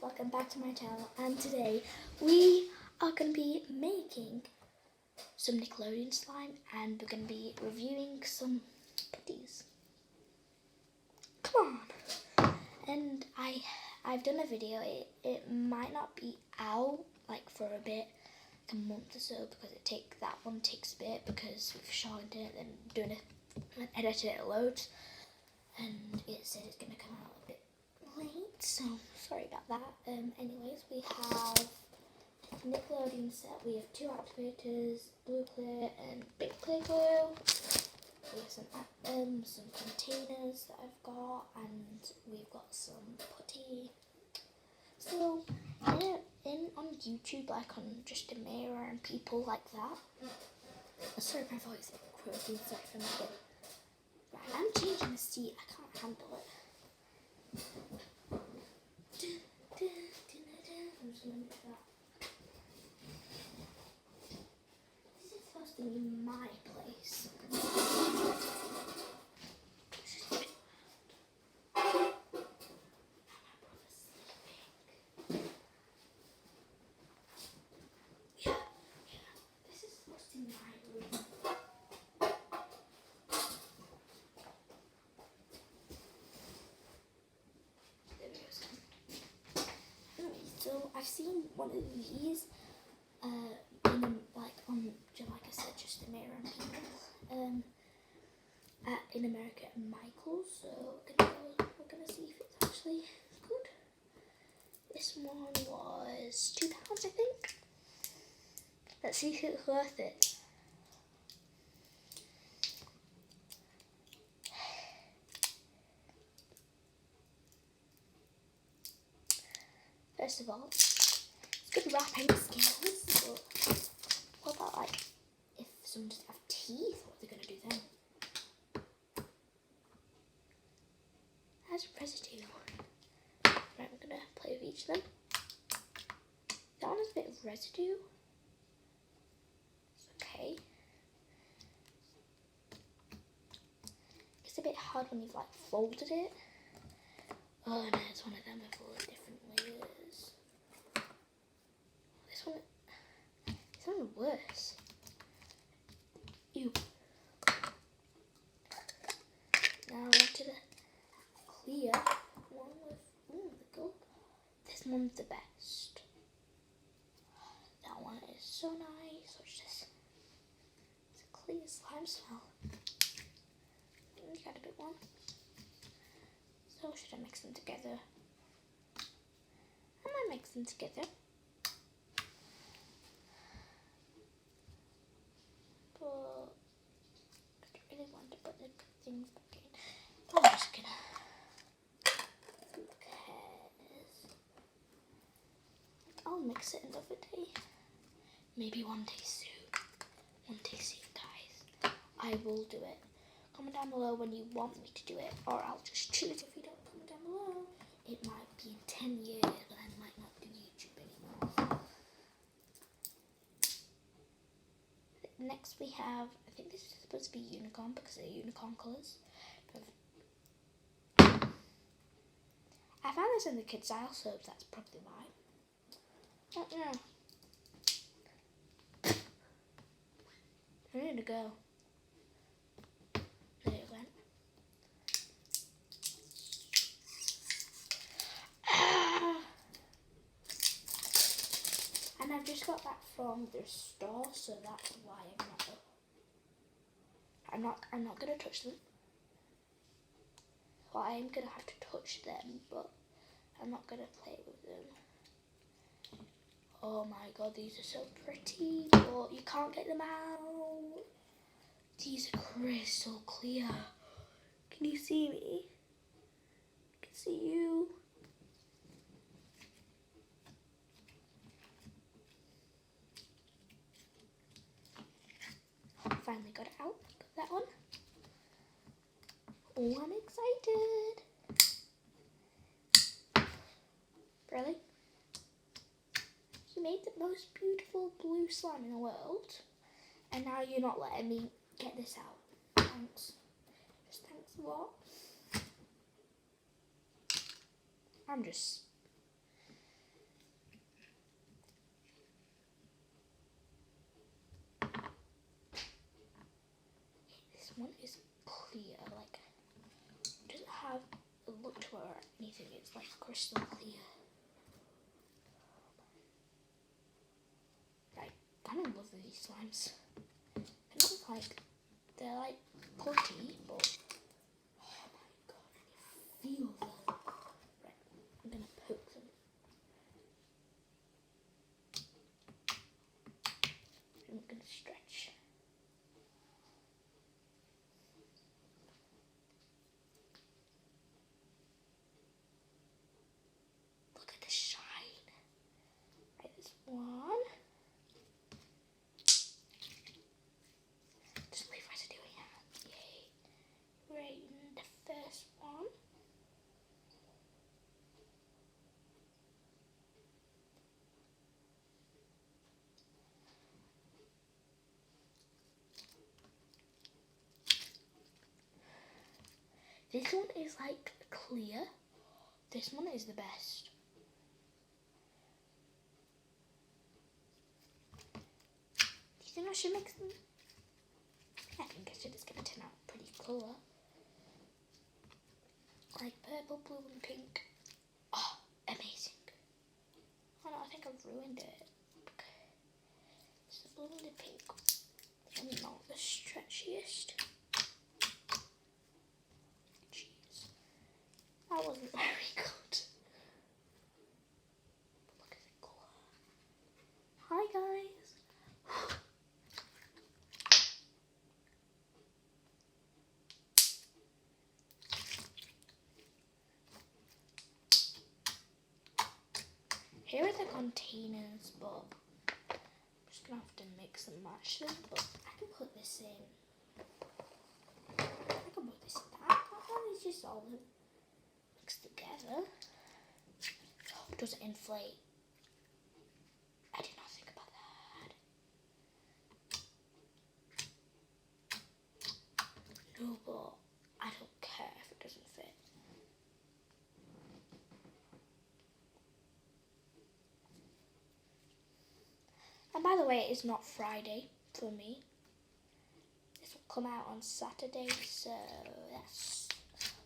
welcome back to my channel, and today we are going to be making some Nickelodeon slime and we're going to be reviewing some putties. Come on! And I've done a video. It might not be out like for a bit, like a month or so, because that one takes a bit because we've shot it and doing it and edited it loads, and it said it's going to come out a bit late, so sorry about that. Anyways, we have Nickelodeon set. We have two activators, blue clear and big clear glue. We have some containers that I've got, and we've got some putty. So on YouTube, like on Just a Mirror and people like that. Sorry if my voice is croaky, sorry for my bit. Right, I'm changing the seat. I can't handle it. I'm just gonna move that. This is supposed to be my place. Yeah, this is supposed to be my room. So I've seen one of these like I said, Just a Mirror and people in America at Michael's. So we're gonna see if it's actually good. This one was £2, I think. Let's see if it's worth it. First of all, it's good wrapping skills, but what about like if someone doesn't have teeth, what are they going to do then? That's residue. Right, we're going to play with each of them. That one has a bit of residue. It's okay. It's a bit hard when you've like folded it. Oh no, it's one of them with all the different layers. This one worse. Ew. Now on to the clear one with the gold. This one's the best. That one is so nice. Watch this. It's a clear slime smell. You got a bit one. So should I mix them together? I might mix them together. But I don't really want to put the things back in. I'm just gonna. Who cares? I'll mix it another day. Maybe one day soon. One day soon, guys. I will do it. Comment down below when you want me to do it, or I'll just choose. If you don't comment down below, it might be in 10 years and I might not do YouTube anymore. Next we have, I think this is supposed to be unicorn because they're unicorn colours. I found this in the kids' aisle, so that's probably why. I don't know. I need to go. There it went. And I've just got that from their store, so that's why I'm not gonna touch them. Well, I'm gonna have to touch them, but I'm not gonna play with them. Oh my god, these are so pretty, but you can't get them out. These are crystal clear. Can you see me? I can see you. Finally got it out. Put that on. Oh, I'm excited. Really? You made the most beautiful blue slime in the world, and now you're not letting me get this out. Thanks. Just thanks a lot. I'm just water or anything. It's like crystal clear. Right, I'm in love with these slimes. I don't like, they're like putty, but oh my god, I feel them. Right, I'm gonna poke them. I'm gonna stretch. Look at the shine. Right, there's one. Just leave residue here. Yay. Right, and the first one. This one is like clear. This one is the best. Do you think I should mix them? I think I should. It's going to turn out pretty colour. Like purple, blue and pink. Oh, amazing. Oh no, I think I've ruined it. It's the blue and the pink. I'm not the stretchiest. Jeez. That wasn't very good. Look at the colour. Hi guys. Here are the containers, but I'm just gonna have to mix and match them. But I can put this in. I can put this in that. It's just all mixed together. Oh, does it inflate? I did not think about that. No, but I don't care if it doesn't fit. And by the way, it's not Friday for me. This will come out on Saturday, so that's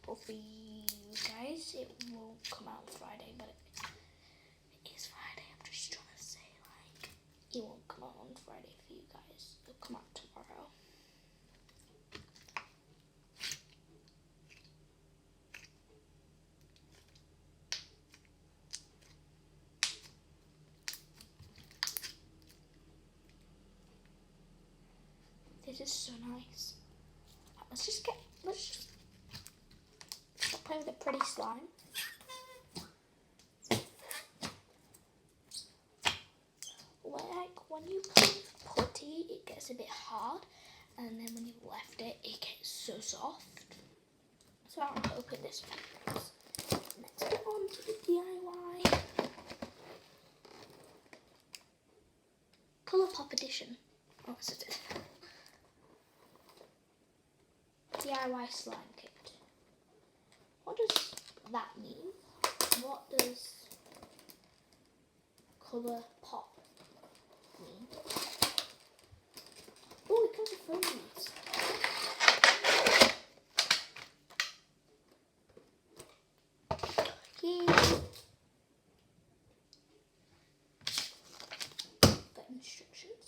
all for you guys. It won't come out on Friday, but it is Friday. I'm just trying to say, like, it won't come out on Friday for you guys. It'll come out tomorrow. This is so nice. Let's just stop playing with the pretty slime. Like when you play with putty, it gets a bit hard, and then when you've left it, it gets so soft. So I'm gonna open this one. Let's get on to the DIY. Colourpop edition. Oh, what's it? DIY slime kit. What does that mean? What does Colourpop mean? Oh, it comes with foams. Yay! Got instructions.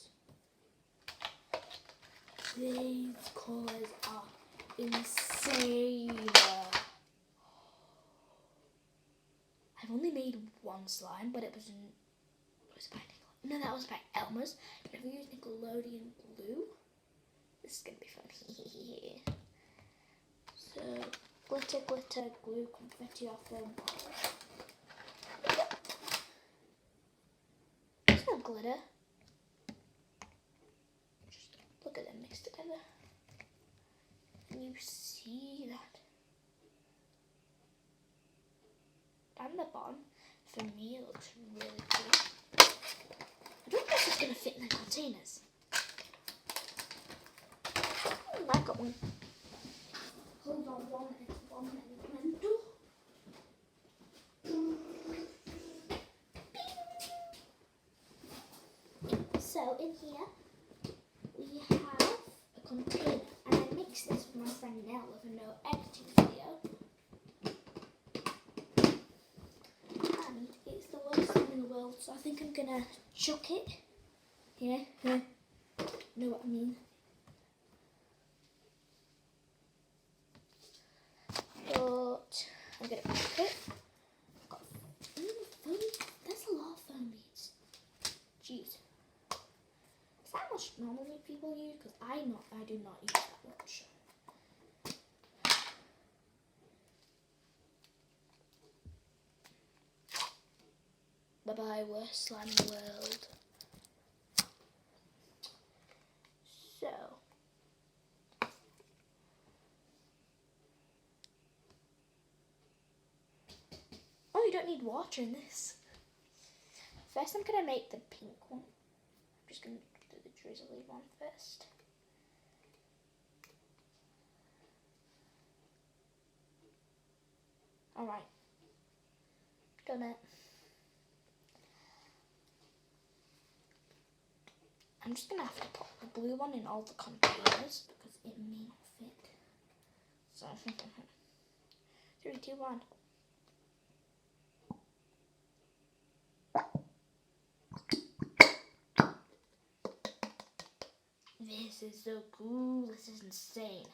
These colours are insane. I've only made one slime, but it was by no, that was by Elmer's. Never used Nickelodeon glue. This is gonna be fun. So glitter, glitter, glue, confetti off them. There's no glitter. Just look at them mixed together. And you see that. And the bottom, for me, it looks really cool. I don't know if it's going to fit in the containers. Oh, I got one. Hold on one minute. So in here, we have a container. And I mixed this with my friend Nell with a no editing video. cold, so I think I'm gonna chuck it. Yeah, know what I mean. But I'm gonna chuck it. I've got foam. There's a lot of foam beads. Jeez. Is that how much normally people use? Because I do not use that much. Bye bye, worst slime in the world. So, oh, you don't need water in this. First, I'm gonna make the pink one. I'm just gonna do the drizzly one first. All right, done it. I'm just gonna have to put the blue one in all the containers because it may not fit. So, 3, 2, 1. This is so cool. This is insane.